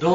2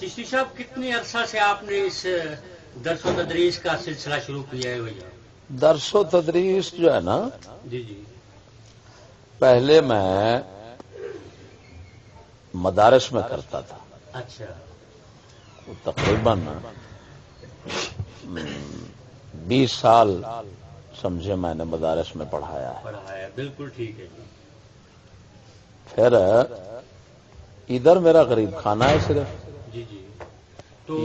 چشتی صاحب کتنی عرصہ سے آپ نے اس درس و تدریس کا سلسلہ شروع کیا ہے بھیا؟ درس و تدریس جو ہے نا، جی جی، پہلے میں مدارس میں کرتا تھا. اچھا، تقریباً 20 سال سمجھے میں نے مدارس میں پڑھایا ہے. پڑھایا، بالکل ٹھیک ہے جی. پھر ادھر میرا غریب خانہ ہے صرف. جی جی، تو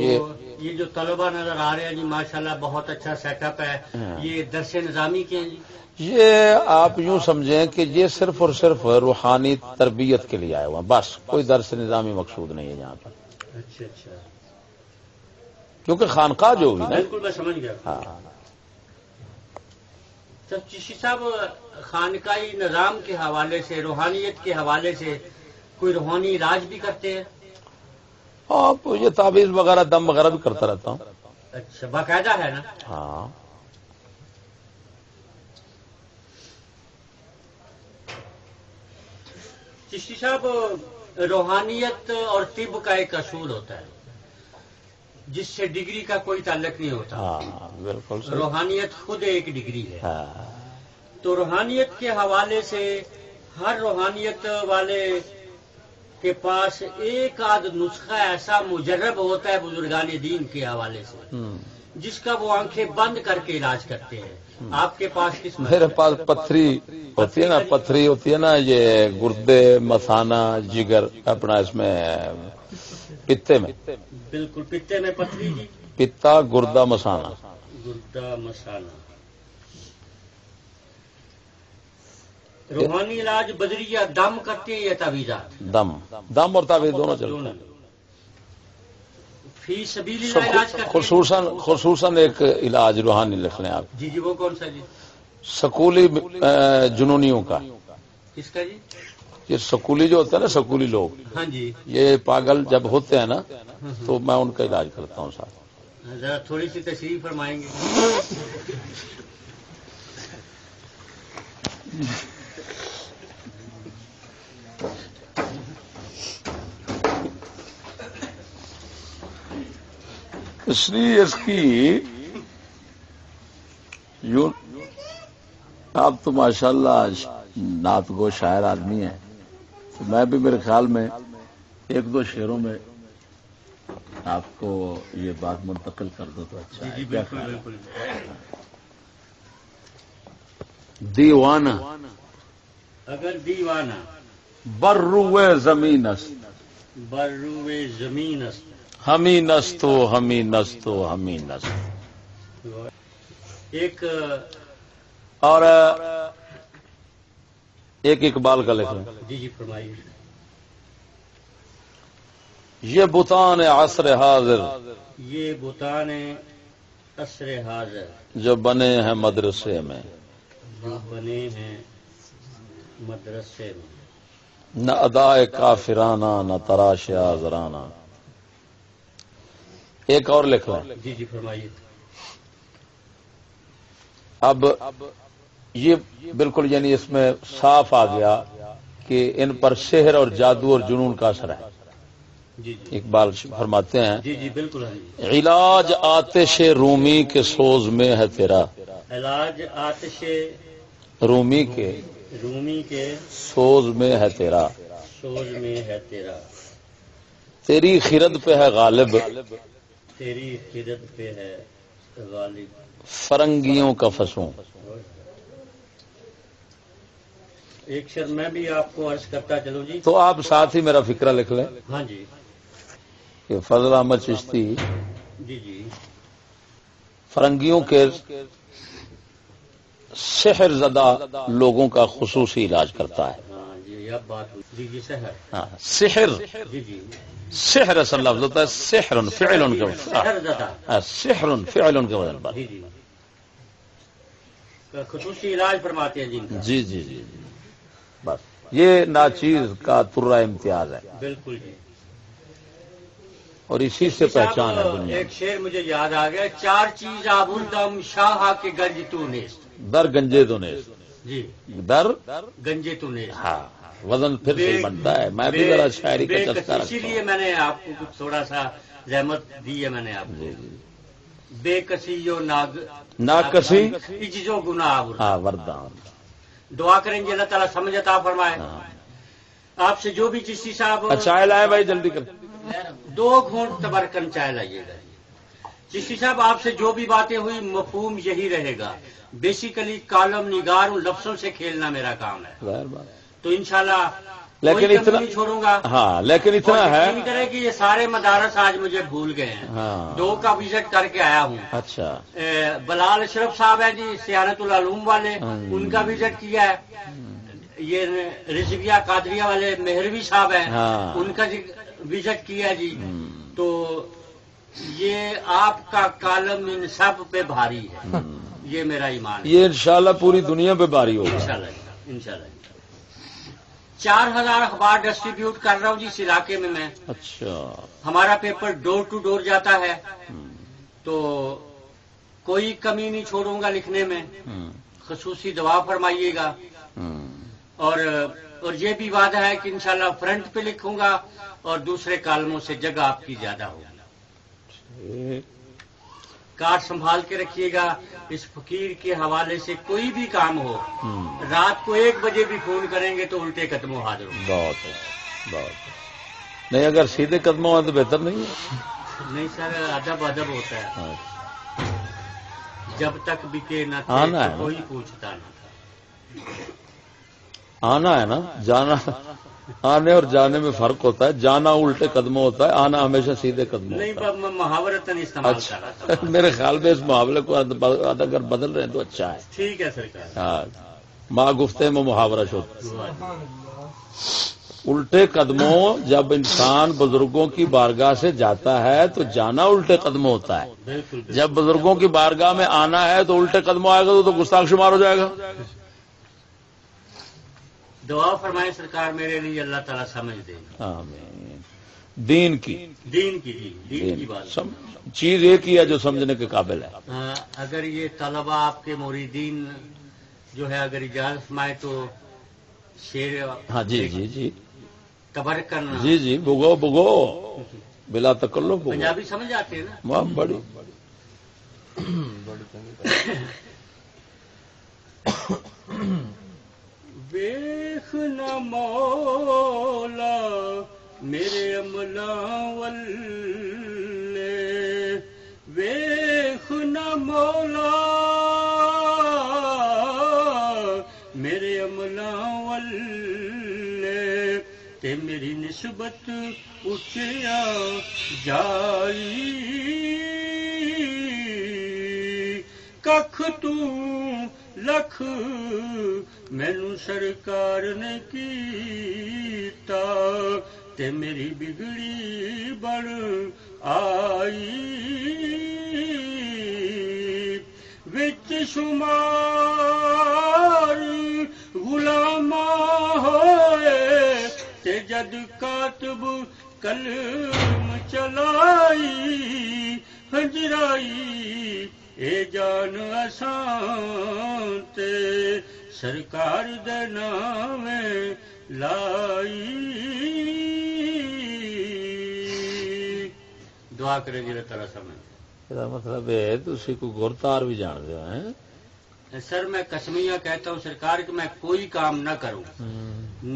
یہ جو طلبہ نظر آ رہے ہیں جی ماشاءاللہ بہت اچھا سیٹ اپ ہے. یہ درس نظامی کے ہیں جی؟ یہ آپ یوں سمجھیں کہ یہ صرف اور صرف روحانی تربیت کے لیے آئے ہوئے ہیں، بس کوئی درس نظامی مقصود نہیں ہے یہاں پر. اچھا اچھا، کیونکہ خانقاہ جو ہوگی نا. بالکل میں سمجھ گیا. ہاں. چشتی صاحب خانقاہی نظام کے حوالے سے، روحانیت کے حوالے سے کوئی روحانی علاج بھی کرتے ہیں؟ آپ یہ تعویذ وغیرہ دم وغیرہ بھی کرتا رہتا ہوں. اچھا، باقاعدہ ہے نا؟ ہاں. چشتی صاحب روحانیت اور طب کا ایک اصول ہوتا ہے جس سے ڈگری کا کوئی تعلق نہیں ہوتا. ہاں بالکل. روحانیت خود ایک ڈگری ہے. ہاں. تو روحانیت کے حوالے سے ہر روحانیت والے کے پاس ایک آدھ نسخہ ایسا مجرب ہوتا ہے بزرگان دین کے حوالے سے جس کا وہ آنکھیں بند کر کے علاج کرتے ہیں. آپ کے پاس کس؟ میرے پاس پتھری ہوتی ہے نا، پتھری ہوتی ہے نا، یہ گردے، مثانہ، جگر، اپنا اس میں پتے میں. بالکل پتے میں پتھری جی. پتا، گردہ، مثانہ. گردہ مثانہ. روحانی علاج بدریہ دم کرتے ہیں یا تعویذات؟ دم اور تعویذ دونوں چلتے ہیں. فی سبیل اللہ علاج کرتے ہیں؟ خصوصاً ایک علاج روحانی لکھ لیں آپ. جی جی، وہ کون سا جی؟ سکولی جنونیوں کا. کس کا جی؟ یہ سکولی جو ہوتا ہے نا، سکولی لوگ، ہاں جی، یہ پاگل جب ہوتے ہیں نا تو میں ان کا علاج کرتا ہوں صاحب. ذرا تھوڑی سی تشریح فرمائیں گے؟ اس لیے اس کی یوں، آپ تو ماشاءاللہ نعت گو شاعر آدمی ہیں، تو میں بھی میرے خیال میں ایک دو شعروں میں آپ کو یہ بات منتقل کر دو تو اچھا ہے. بالکل. دیوانہ اگر دیوانہ بروے زمین است، بروے زمین است، ہمیں نستو ہمیں نستو ہمیں نست. ایک اور ایک اقبال کا لکھ لیں. جی جی فرمائیے. یہ بتان عصر حاضر، یہ بتان عصر حاضر، جو بنے ہیں مدرسے میں، جو بنے ہیں مدرسے میں، نہ ادائے کافرانہ نہ تراش آزرانہ. ایک اور لکھ لیں. جی جی فرمائیے. اب یہ بالکل یعنی اس میں صاف آ گیا کہ ان پر سحر اور جادو اور جنون کا اثر ہے. جی جی اقبال فرماتے ہیں، جی جی بالکل. علاج آتش رومی کے سوز میں ہے تیرا، علاج آتش رومی کے سوز میں ہے تیرا، سوز میں ہے تیرا، تیری خرد پہ ہے غالب، تیری خرد پہ ہے غالب، فرنگیوں کا فسوں. ایک شر میں بھی آپ کو عرض کرتا چلوں جی. تو آپ ساتھ ہی میرا فکرہ لکھ لیں ہاں جی. کہ فضل احمد چشتی جی جی فرنگیوں کے سحر زدہ لوگوں کا خصوصی علاج کرتا ہے. ہاں جی، اب بات ہوئی. جی جی سحر. ہاں سحر، جی جی سحر اصل لفظ ہوتا ہے سحر فعل ان سحر زدہ. کا، سحر فعل ان کے وزن پر. جی جی خصوصی علاج فرماتے ہیں جی ان کا. جی جی جی بس یہ ناچیز کا ترا امتیاز ہے. بالکل جی. اور اسی سے پہچان ہے دنیا. ایک شعر مجھے یاد آ گیا، چار چیز آبردم شاہ کے گنج تو نیست، در گنجے تو نیست. جی در گنجے تو نے ہاں وزن پھر صحیح بنتا ہے. میں بھی ذرا شاعری کا چسکا رکھتا اسی ہوں. لیے میں نے آپ کو کچھ تھوڑا سا زحمت دی ہے میں نے آپ کو. جی جی بے کسی جو ناکسی جو گناہ ہاں ورداں. دعا کریں گے اللہ تعالیٰ سمجھ عطا فرمائے. آپ سے جو بھی چشتی صاحب چائے لائے بھائی جلدی کر. 2 گھونٹ تبرکن چائے لائیے گا. چشتی صاحب آپ سے جو بھی باتیں ہوئی مفہوم یہی رہے گا. بیسیکلی کالم نگار ان لفظوں سے کھیلنا میرا کام ہے. تو انشاءاللہ لیکن اتنا نہیں چھوڑوں گا. ہاں لیکن اتنا ہے یقین کرے کہ یہ سارے مدارس آج مجھے بھول گئے ہیں. ہاں 2 کا وزٹ کر کے آیا ہوں. اچھا بلال اشرف صاحب ہیں جی سیانت العلوم والے, ان کا وزٹ کیا ہے. یہ رضویہ قادریہ والے مہروی صاحب ہیں, ان کا وزٹ کیا جی. تو یہ آپ کا کالم ان سب پہ بھاری ہے, یہ میرا ایمان ہے. یہ انشاءاللہ پوری دنیا پہ بھاری ہوگا انشاءاللہ. 4000 اخبار ڈسٹریبیوٹ کر رہا ہوں جی اس علاقے میں. اچھا ہمارا پیپر ڈور ٹو ڈور جاتا ہے, تو کوئی کمی نہیں چھوڑوں گا لکھنے میں. خصوصی دعا فرمائیے گا. اور یہ بھی وعدہ ہے کہ انشاءاللہ فرنٹ پہ لکھوں گا اور دوسرے کالموں سے جگہ آپ کی زیادہ ہوگی. کارڈ سنبھال کے رکھیے گا. اس فقیر کے حوالے سے کوئی بھی کام ہو, رات کو 1 بجے بھی فون کریں گے تو الٹے قدموں حاضر ہوں. بہت نہیں, اگر سیدھے قدموں میں تو بہتر نہیں ہے. نہیں سر, ادب ہوتا ہے. جب تک بکے نہ آنا ہے, کوئی پوچھتا نہ تھا. آنا ہے نا, جانا. آنے اور جانے میں فرق ہوتا ہے. جانا الٹے قدموں ہوتا ہے, آنا ہمیشہ سیدھے قدموں ہوتا ہے. نہیں محاورتاً استعمال کر رہا تھا. میرے خیال میں اس معاملے کو اگر بدل رہے ہیں تو اچھا ہے. ٹھیک ہے سرکار. ہاں ماں گفتے میں محاورہ شد. الٹے قدموں جب انسان بزرگوں کی بارگاہ سے جاتا ہے تو جانا الٹے قدموں ہوتا ہے. جب بزرگوں کی بارگاہ میں آنا ہے تو الٹے قدموں آئے گا تو گستاخ شمار ہو جائے گا. دعا فرمائے سرکار میرے لیے, اللہ تعالیٰ سمجھ دے. آمین. دین کی بات چیز ایک ہی ہے جو سمجھنے کے قابل ہے. اگر یہ طلبہ آپ کے مریدین جو ہے اگر اجازت فرمائے تو شیر. ہاں جی جی جی تبرکن. جی جی بگو بلا تکلف. پنجابی سمجھ آتے ہیں نا. بڑی ویخ نہ مولا میرے عملاں والے, ویخ نہ مولا میرے عملاں والے, تے میری نسبت اٹھیا جائی. ککھ تو لکھ مینو سرکار نے کیتا, تے میری بگڑی بن آئی. وچ شمار غلاماں ہوئے تے جد کاتب کلم چلائی. ہجرائی اے جان اساں تے سرکار دے نام لائی. دعا کریں گے اللہ تعالیٰ سمجھ. مطلب ہے تسی کو گورتار بھی جان دے ہیں. سر میں قسمیہ کہتا ہوں سرکار کہ میں کوئی کام نہ کروں,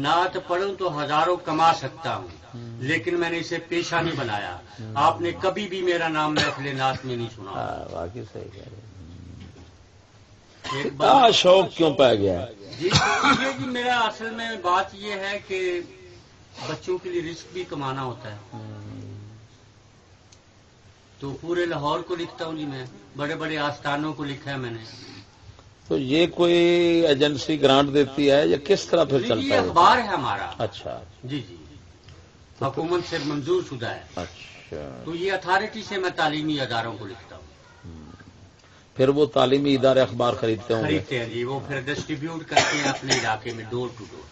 نعت پڑھوں تو ہزاروں کما سکتا ہوں, لیکن میں نے اسے پیشہ نہیں بنایا. آپ نے کبھی بھی میرا نام محفل نعت میں نہیں سنا. واقعی صحیح کہہ رہے. شوق کیوں پا گیا؟ جی میرا اصل میں بات یہ ہے کہ بچوں کے لیے رزق بھی کمانا ہوتا ہے. تو پورے لاہور کو لکھتا ہوں جی, میں بڑے بڑے آستانوں کو لکھا ہے میں نے. تو یہ کوئی ایجنسی گرانٹ دیتی ہے یا کس طرح پھر چلتا ہے؟ یہ اخبار ہے ہمارا. اچھا جی جی حکومت سے منظور شدہ ہے. اچھا تو یہ اتھارٹی سے میں تعلیمی اداروں کو لکھتا ہوں. پھر وہ تعلیمی ادارے اخبار خریدتے ہیں جی, وہ پھر ڈسٹریبیوٹ کرتے ہیں اپنے علاقے میں ڈور ٹو ڈور.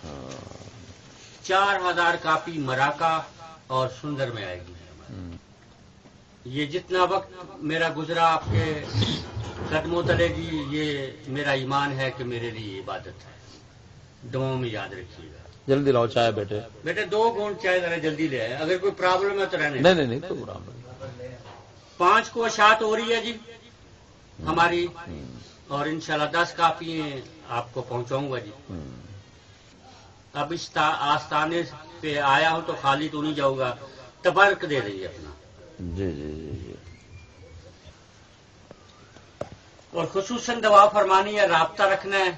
4000 کاپی مراکا اور سندر میں آئے گی. یہ جتنا وقت میرا گزرا آپ کے قدموں تلے جی یہ میرا ایمان ہے کہ میرے لیے عبادت ہے، دعاؤں میں یاد رکھیے گا. جلدی لاؤ چائے بیٹے. بیٹے 2 گھونٹ چائے ذرا جلدی لے آئے، اگر کوئی پرابلم ہے تو رہنے. نہیں کوئی پرابلم نہیں. 5 کو اشاعت ہو رہی ہے جی ہماری، اور انشاءاللہ 10 کافی ہیں آپ کو پہنچاؤں گا جی. اب اس آستانے پہ آیا ہوں تو خالی تو نہیں جاؤں گا، تبرک دے دیں اپنا. جی جی جی جی. اور خصوصاً دعا فرمانی ہے، رابطہ رکھنا ہے.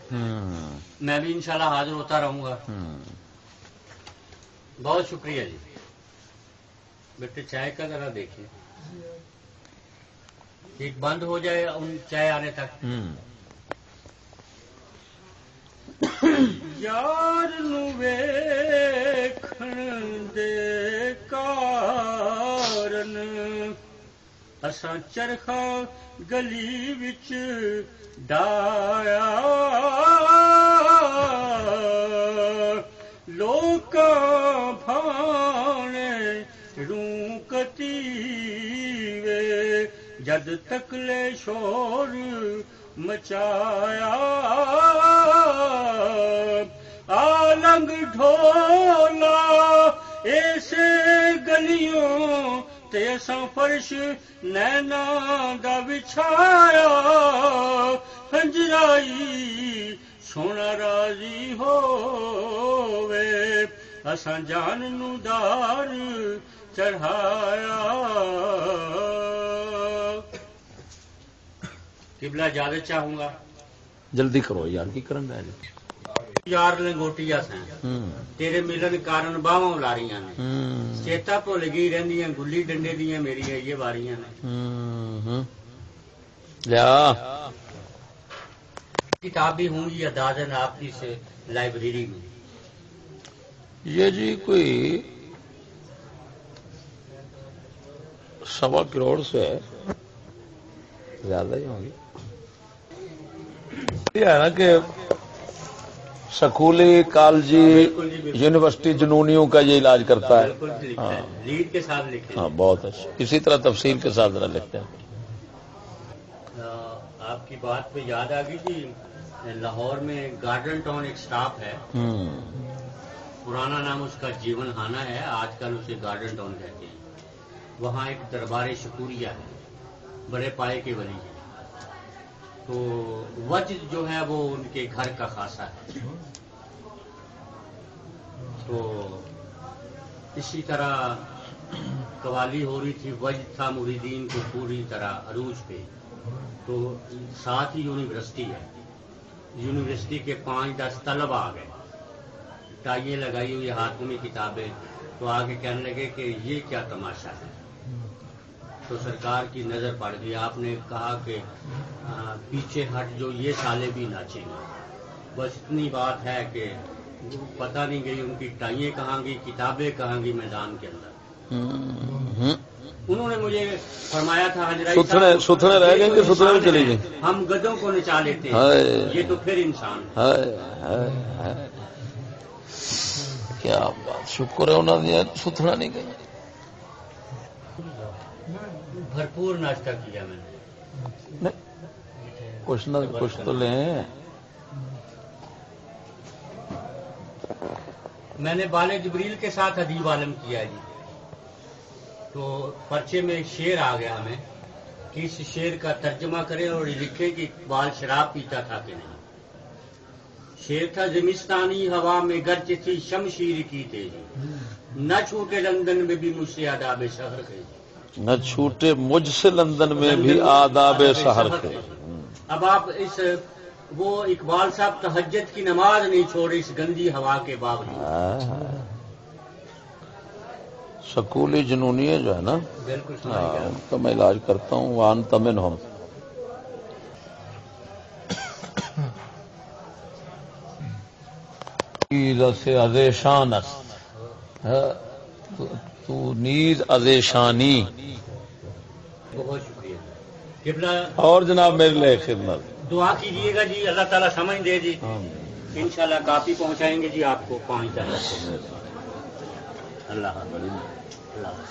میں بھی انشاءاللہ حاضر ہوتا رہوں گا. بہت شکریہ جی. بیٹے چائے کا ذرا دیکھیں، ایک بند ہو جائے ان چائے آنے تک. یار نو ویکھن دے کارن اساں چرخا گلی وچ ڈایا، لوکاں بھانے روح کتیوے جد تک لے شور مچایا، آلنگ ڈھولا ایسے گلیوں تے اساں فرش نینا دا بچھایا، ہنجرائی سونا راضی ہووے اساں جان نو دار چڑھایا. قبلہ اجازت چاہوں گا. جلدی کرو یار کی کرن رہے جی. یار لنگوٹیا سیں تیرے ملن کارن باواں لاریاں نے، چیتا بھول گئی رہندیاں گلی ڈنڈے دیاں میری یہ واریاں نے. لیا کتاب بھی ہوں گی ادازن آپ کی سے لائبریری میں. یہ جی کوئی 1.25 کروڑ سے زیادہ ہی ہوں گی. یہ ہے نا کہ سکولی کالجی یونیورسٹی جنونیوں کا یہ علاج کرتا ہے. لیڈ کے ساتھ لکھتے ہیں. ہاں بہت اچھا. اسی طرح تفصیل کے ساتھ ذرا لکھتے ہیں. آپ کی بات پہ یاد آ گئی کہ لاہور میں گارڈن ٹاؤن ایک سٹاپ ہے، پرانا نام اس کا جیون ہانا ہے، آج کل اسے گارڈن ٹاؤن کہتے ہیں. وہاں ایک دربار شکوریہ ہے، بڑے پائے کے ولی ہیں. تو وجد جو ہے وہ ان کے گھر کا خاصہ ہے. تو اسی طرح قوالی ہو رہی تھی، وجد تھا مریدین کو پوری طرح عروج پہ. تو ساتھ ہی یونیورسٹی ہے، یونیورسٹی کے 5-10 طلب آ گئے، ٹائیاں لگائی ہوئی، ہاتھوں میں کتابیں. تو آگے کہنے لگے کہ یہ کیا تماشا ہے. تو سرکار کی نظر پڑ گئی. آپ نے کہا کہ پیچھے ہٹ جو یہ سالے بھی ناچیں گے. بس اتنی بات ہے کہ پتہ نہیں گئی ان کی ٹائیاں کہاں گئی، کتابیں کہاں گئی میدان کے اندر. انہوں نے مجھے فرمایا تھا ستھرے رہ گئے کہ ستھرے میں چلی گئی. ہم گدوں کو نچا لیتے ہیں، یہ تو پھر انسان ہے. کیا بات، شکر ہے انہوں نے ستھرا نہیں گئی. بھرپور ناشتہ کیا میں نے. کچھ نہ کچھ تو لیں. میں نے بال جبریل کے ساتھ ادیب عالم کیا جی. تو پرچے میں ایک شعر آ گیا ہمیں کہ اس شعر کا ترجمہ کریں اور لکھیں کہ اقبال شراب پیتا تھا کہ نہیں. شعر تھا: زمستانی ہوا میں گرج تھی شمشیر کی تیزی، نہ چھوٹے لندن میں بھی مجھ سے آداب شہر کے. نہ چھوٹے مجھ سے لندن میں بھی آداب سحر کے. اب آپ اس وہ اقبال صاحب تہجد کی نماز نہیں چھوڑے اس گندی ہوا کے باوجود. سکولی جنونیے جو ہے نا، بالکل ان کا میں علاج کرتا ہوں. وان تمن ہم سے ازیشان تو نیز ازیشانی. بہت شکریہ قبلہ. اور جناب میرے لیے خدمت دعا کیجیے گا جی، اللہ تعالیٰ سمجھ دے جی. انشاءاللہ کافی پہنچائیں گے جی آپ کو 5 تک. اللہ حافظ. اللہ حافظ.